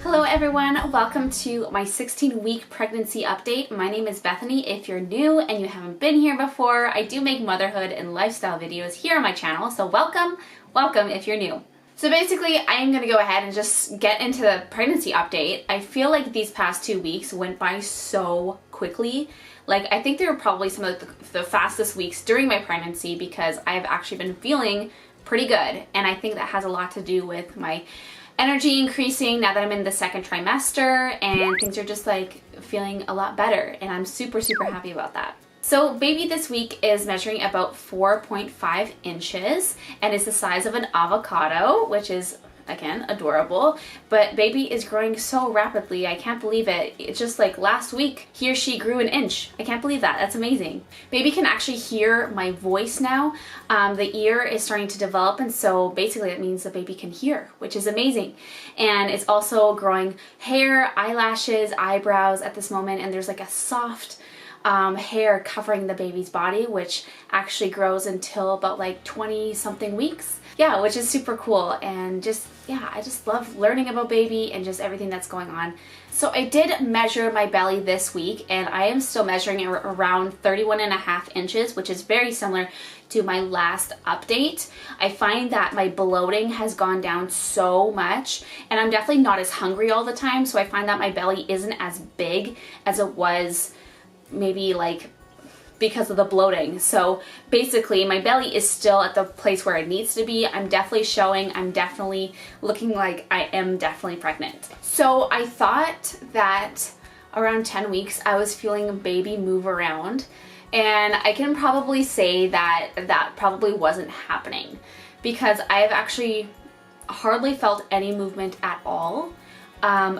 Hello everyone, welcome to my 16-week pregnancy update. My name is Bethany. If you're new and you haven't been here before, I do make motherhood and lifestyle videos here on my channel, so welcome if you're new. So basically, I am going to go ahead and just get into the pregnancy update. I feel like these past 2 weeks went by so quickly. Like, I think they were probably some of the fastest weeks during my pregnancy because I've actually been feeling pretty good, and I think that has a lot to do with my energy increasing now that I'm in the second trimester, and things are just like feeling a lot better, and I'm super happy about that. So baby this week is measuring about 4.5 inches and is the size of an avocado, which is again adorable, but baby is growing so rapidly. I can't believe it. It's just like last week he or she grew an inch. I can't believe that. That's amazing. Baby can actually hear my voice now. The ear is starting to develop, and so basically it means the baby can hear, which is amazing. And it's also growing hair, eyelashes, eyebrows at this moment, and there's like a soft hair covering the baby's body, which actually grows until about like 20 something weeks. Yeah, which is super cool, and just, yeah, I just love learning about baby and just everything that's going on. So I did measure my belly this week, and I am still measuring it around 31.5 inches, which is very similar to my last update. I find that my bloating has gone down so much, and I'm definitely not as hungry all the time, so I find that my belly isn't as big as it was maybe like because of the bloating. So basically my belly is still at the place where it needs to be. I'm definitely showing, I'm definitely looking like I am definitely pregnant. So I thought that around 10 weeks I was feeling baby move around, and I can probably say that that probably wasn't happening because I've actually hardly felt any movement at all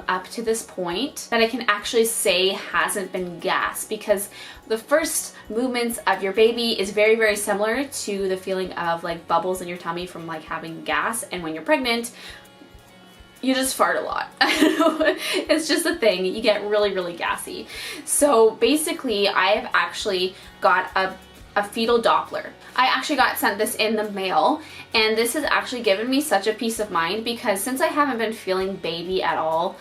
up to this point that I can actually say hasn't been gas, because the first movements of your baby is very similar to the feeling of like bubbles in your tummy from like having gas, and when you're pregnant you just fart a lot. I don't know, it's just a thing, you get really gassy. So basically I've actually got a fetal Doppler. I actually got sent this in the mail, and this has actually given me such a peace of mind because since I haven't been feeling baby at all,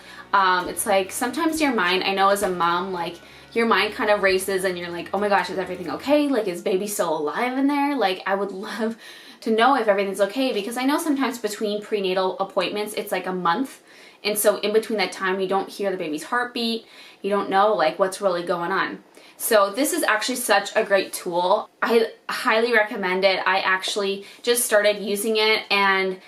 it's like sometimes your mind, I know as a mom, like your mind kind of races and you're like, oh my gosh, is everything okay? Like, is baby still alive in there? Like, I would love to know if everything's okay, because I know sometimes between prenatal appointments it's like a month, and so in between that time you don't hear the baby's heartbeat, you don't know like what's really going on. So this is actually such a great tool. I highly recommend it. I actually just started using it, and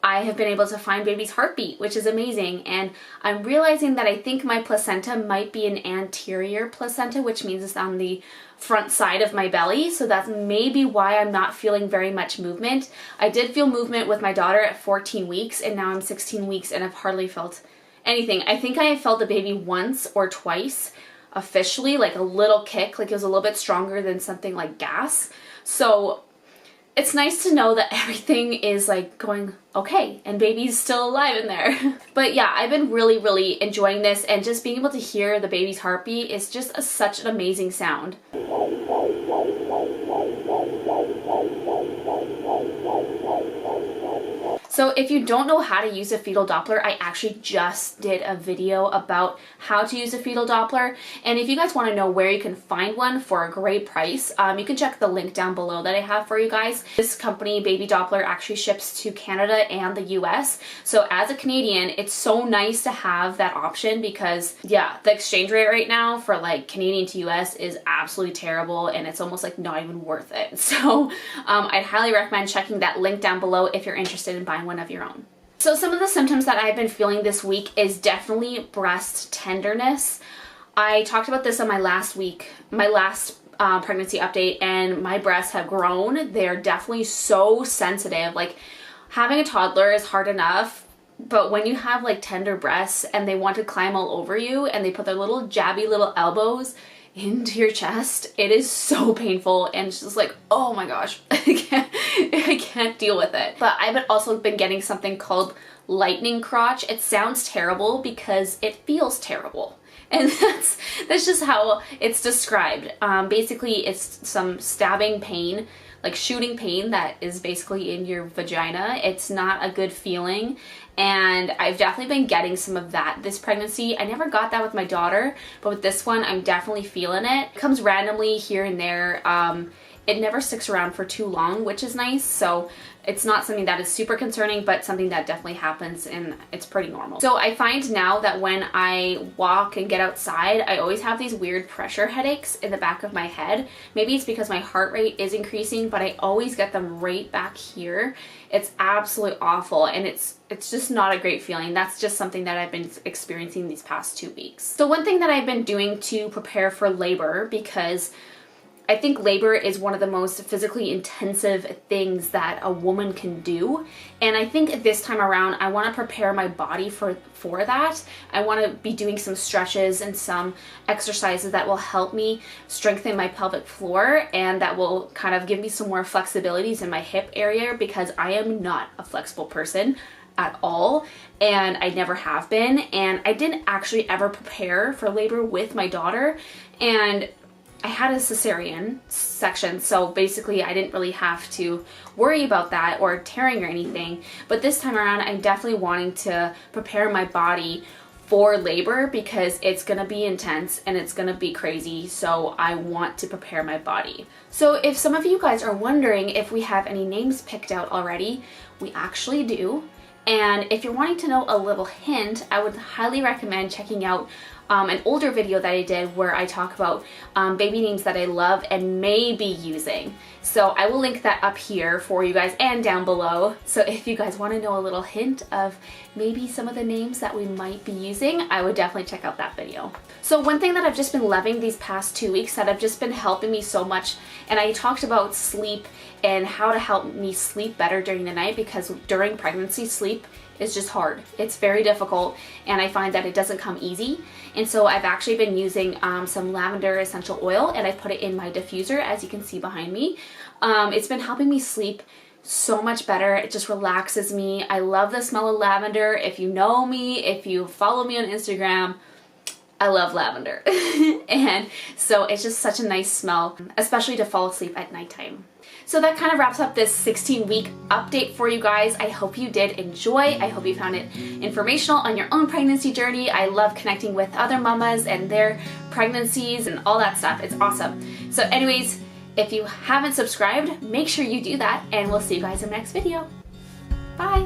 I have been able to find baby's heartbeat, which is amazing. And I'm realizing that I think my placenta might be an anterior placenta, which means it's on the front side of my belly. So that's maybe why I'm not feeling very much movement. I did feel movement with my daughter at 14 weeks, and now I'm 16 weeks and I've hardly felt anything. I think I have felt the baby once or twice officially, like a little kick, like it was a little bit stronger than something like gas. So it's nice to know that everything is like going okay and baby's still alive in there. But yeah, I've been really enjoying this, and just being able to hear the baby's heartbeat is just such an amazing sound. So if you don't know how to use a fetal Doppler, I actually just did a video about how to use a fetal Doppler. And if you guys want to know where you can find one for a great price, you can check the link down below that I have for you guys. This company, Baby Doppler, actually ships to Canada and the US. So as a Canadian, it's so nice to have that option because, yeah, the exchange rate right now for like Canadian to US is absolutely terrible, and it's almost like not even worth it. So I'd highly recommend checking that link down below if you're interested in buying one of your own. So some of the symptoms that I've been feeling this week is definitely breast tenderness. I talked about this on my last pregnancy update, and my breasts have grown. They're definitely so sensitive. Like, having a toddler is hard enough, but when you have like tender breasts and they want to climb all over you and they put their little jabby little elbows into your chest, it is so painful, and it's just like, oh my gosh, I can't deal with it. But I've also been getting something called lightning crotch. It sounds terrible because it feels terrible, and that's just how it's described. Basically it's some stabbing pain, like shooting pain, that is basically in your vagina. It's not a good feeling, and I've definitely been getting some of that this pregnancy. I never got that with my daughter, but with this one I'm definitely feeling it. It comes randomly here and there. It never sticks around for too long, which is nice. So it's not something that is super concerning, but something that definitely happens, and it's pretty normal. So I find now that when I walk and get outside, I always have these weird pressure headaches in the back of my head. Maybe it's because my heart rate is increasing, but I always get them right back here. It's absolutely awful, and it's just not a great feeling. That's just something that I've been experiencing these past 2 weeks. So one thing that I've been doing to prepare for labor, because I think labor is one of the most physically intensive things that a woman can do. And I think this time around, I want to prepare my body for that. I want to be doing some stretches and some exercises that will help me strengthen my pelvic floor, and that will kind of give me some more flexibilities in my hip area, because I am not a flexible person at all, and I never have been. And I didn't actually ever prepare for labor with my daughter, and I had a cesarean section, so basically I didn't really have to worry about that or tearing or anything. But this time around, I'm definitely wanting to prepare my body for labor, because it's gonna be intense and it's gonna be crazy, so I want to prepare my body. So if some of you guys are wondering if we have any names picked out already, we actually do. And if you're wanting to know a little hint, I would highly recommend checking out an older video that I did where I talk about baby names that I love and may be using. So I will link that up here for you guys and down below. So if you guys want to know a little hint of maybe some of the names that we might be using, I would definitely check out that video. So one thing that I've just been loving these past 2 weeks that have just been helping me so much, and I talked about sleep and how to help me sleep better during the night, because during pregnancy, sleep is just hard. It's very difficult, and I find that it doesn't come easy. And so I've actually been using some lavender essential oil, and I put it in my diffuser, as you can see behind me. It's been helping me sleep so much better. It just relaxes me. I love the smell of lavender. If you know me, if you follow me on Instagram, I love lavender. And so it's just such a nice smell, especially to fall asleep at nighttime. So that kind of wraps up this 16-week update for you guys. I hope you did enjoy. I hope you found it informational on your own pregnancy journey. I love connecting with other mamas and their pregnancies and all that stuff. It's awesome. So anyways, if you haven't subscribed, make sure you do that, and we'll see you guys in the next video. Bye.